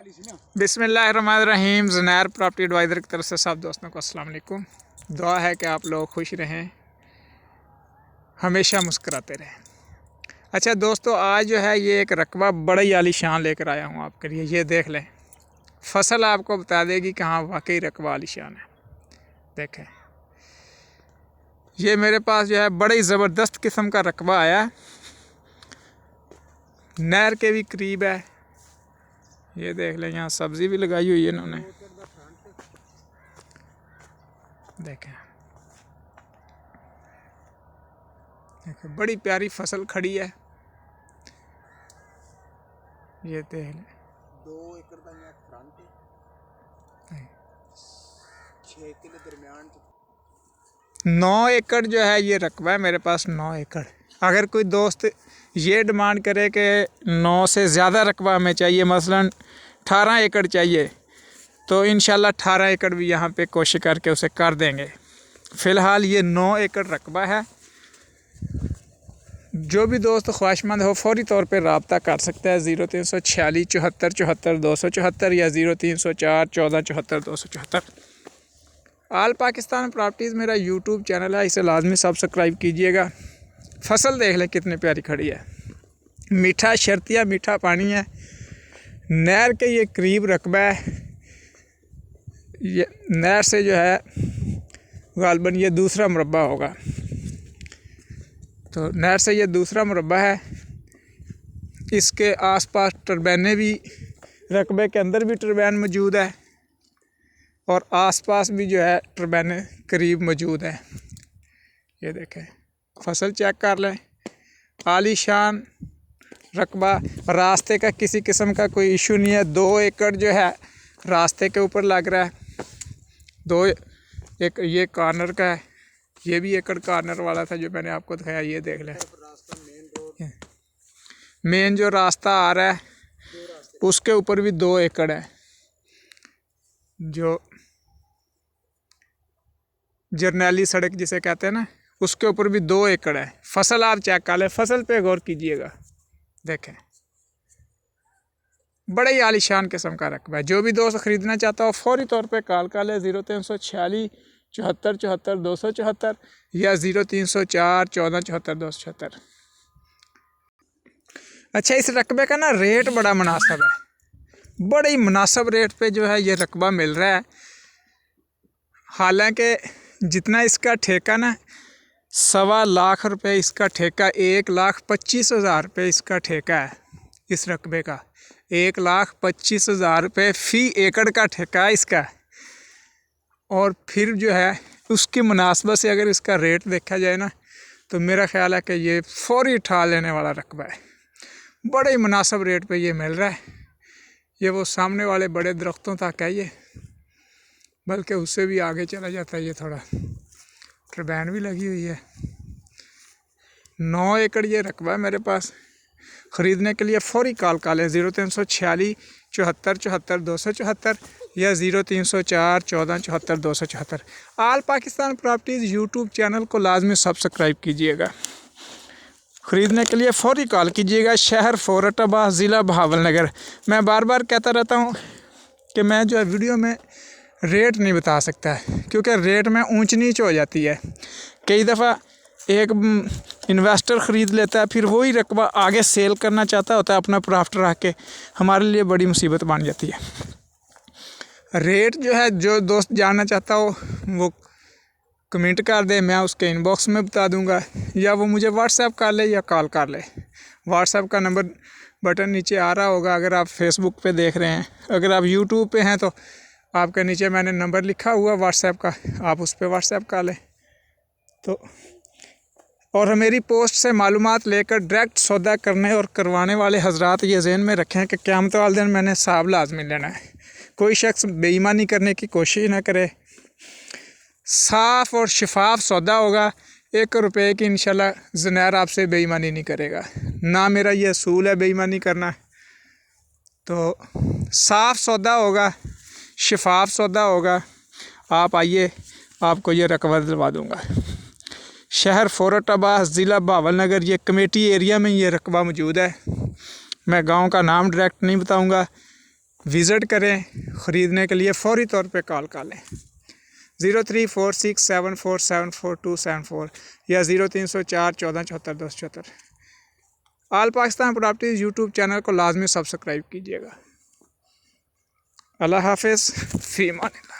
बिस्मिल्लाहिर्रहमानिर्रहीम। Zunair property adviser की तरफ से सब दोस्तों को अस्सलाम वालेकुम। दुआ है कि आप लोग खुश रहें, हमेशा मुस्कुराते रहें। अच्छा दोस्तों, आज जो है ये एक रकबा बड़ा ही आलीशान लेकर आया हूँ आपके लिए। ये देख लें, फसल आपको बता देगी कि हाँ वाकई रकबा आलीशान है। देखें, ये मेरे पास जो है बड़ा ही ज़बरदस्त किस्म का रकबा आया, नहर के भी करीब है। ये देख लें, यहाँ सब्ज़ी भी लगाई हुई है इन्होंने। देखें देखें, बड़ी प्यारी फसल खड़ी है। ये देख लें, 2 एकड़ का यहाँ फ्रंट है, 6 किले दरमियान 9 एकड़ जो है ये रकबा है मेरे पास। 9 एकड़। अगर कोई दोस्त ये डिमांड करे कि 9 से ज़्यादा रकबा हमें चाहिए, मसलन 18 एकड़ चाहिए, तो इंशाल्लाह 18 एकड़ भी यहाँ पे कोशिश करके उसे कर देंगे। फ़िलहाल ये 9 एकड़ रकबा है। जो भी दोस्त ख्वाहिशमंद हो फौरी तौर पे रब्ता कर सकता है 0346 74 74 274 या 0304 14 74 274। आल पाकिस्तान प्रॉपर्टीज़ मेरा यूट्यूब चैनल है, इसे लाजमी सब्सक्राइब कीजिएगा। फसल देख लें कितनी प्यारी खड़ी है, मीठा शर्तिया मीठा पानी है, नहर के ये करीब रकबा है। ये नहर से जो है गालबन ये दूसरा मुरब्बा होगा, तो नहर से ये दूसरा मुरब्बा है। इसके आसपास टरबैने भी, रकबे के अंदर भी टरबैन मौजूद है और आसपास भी जो है टरबैने करीब मौजूद है। ये देखें, फसल चेक कर लें, आलीशान रकबा। रास्ते का किसी किस्म का कोई इशू नहीं है। 2 एकड़ जो है रास्ते के ऊपर लग रहा है। 2 एक ये कॉर्नर का है, ये भी एकड़ कॉर्नर वाला था जो मैंने आपको दिखाया। ये देख लें, मेन जो रास्ता आ रहा है उसके ऊपर भी 2 एकड़ है। जो जरनैली सड़क जिसे कहते हैं ना, उसके ऊपर भी 2 एकड़ है। फसल आप चेक कर लें, फसल पे गौर कीजिएगा। देखें, बड़े ही आलीशान किस्म का रकबा है। जो भी दोस्त ख़रीदना चाहता हो फौरी तौर पे कॉल कर ले 0346 74 74 274 या 0304 14 74 274। अच्छा, इस रकबे का ना रेट बड़ा मुनासिब है। बड़े ही मुनासिब रेट पे जो है ये रकबा मिल रहा है। हालांकि जितना इसका ठेका ना 1.25 लाख रुपए इसका ठेका, 1,25,000 रुपये इसका ठेका है इस रकबे का। 1,25,000 रुपये फ़ी एकड़ का ठेका है इसका। और फिर जो है उसकी मुनासबत से अगर इसका रेट देखा जाए ना, तो मेरा ख़्याल है कि ये फौरी उठा लेने वाला रकबा है। बड़े ही मुनासिब रेट पे ये मिल रहा है। ये वो सामने वाले बड़े दरख्तों तक है ये, बल्कि उससे भी आगे चला जाता है। ये थोड़ा टरबैन भी लगी हुई है। 9 एकड़ ये रकबा है मेरे पास। ख़रीदने के लिए फ़ौरी कॉल कर लें 0346 74 74 274 या 0304 14 74 274। आल पाकिस्तान प्रॉपर्टीज़ यूट्यूब चैनल को लाजमी सब्सक्राइब कीजिएगा। ख़रीदने के लिए फ़ौरी कॉल कीजिएगा। शहर फ़ोरटाबाद, ज़िला बहावलनगर। मैं बार बार कहता रहता हूँ कि मैं जो है वीडियो में रेट नहीं बता सकता है, क्योंकि रेट में ऊंच नीच हो जाती है। कई दफ़ा एक इन्वेस्टर ख़रीद लेता है, फिर वही रकबा आगे सेल करना चाहता होता है अपना प्रॉफिट रख के, हमारे लिए बड़ी मुसीबत बन जाती है। रेट जो है, जो दोस्त जानना चाहता हो वो कमेंट कर दे, मैं उसके इनबॉक्स में बता दूंगा, या वो मुझे व्हाट्सएप कर ले या कॉल कर ले। व्हाट्सएप का नंबर बटन नीचे आ रहा होगा अगर आप फेसबुक पे देख रहे हैं। अगर आप यूट्यूब पे हैं तो आपके नीचे मैंने नंबर लिखा हुआ व्हाट्सएप का, आप उस पर व्हाट्सएप कर लें। तो और मेरी पोस्ट से मालूमात लेकर डायरेक्ट सौदा करने और करवाने वाले हजरात ये ज़हन में रखें कि क़यामत वाले दिन मैंने हिसाब लाजमी लेना है। कोई शख्स बेईमानी करने की कोशिश ना करे। साफ़ और शफाफ सौदा होगा। 1 रुपये की इंशाल्लाह ज़ुनैर आपसे बेईमानी नहीं करेगा, ना मेरा ये असूल है बेईमानी करना। तो साफ़ सौदा होगा, शफाफ सौदा होगा। आप आइए, आपको ये रकबा दिलवा दूँगा। शहर फ़ोरटाबाद, ज़िला बहावलनगर, ये कमेटी एरिया में ये रकबा मौजूद है। मैं गांव का नाम डायरेक्ट नहीं बताऊंगा, विज़िट करें। ख़रीदने के लिए फ़ौरी तौर पे कॉल कर लें 03467474 या 03041474 all Pakistan properties YouTube channel को लाजमी सब्सक्राइब कीजिएगा। अल्लाह हाफ़िज़, फ़ी अमान अल्लाह।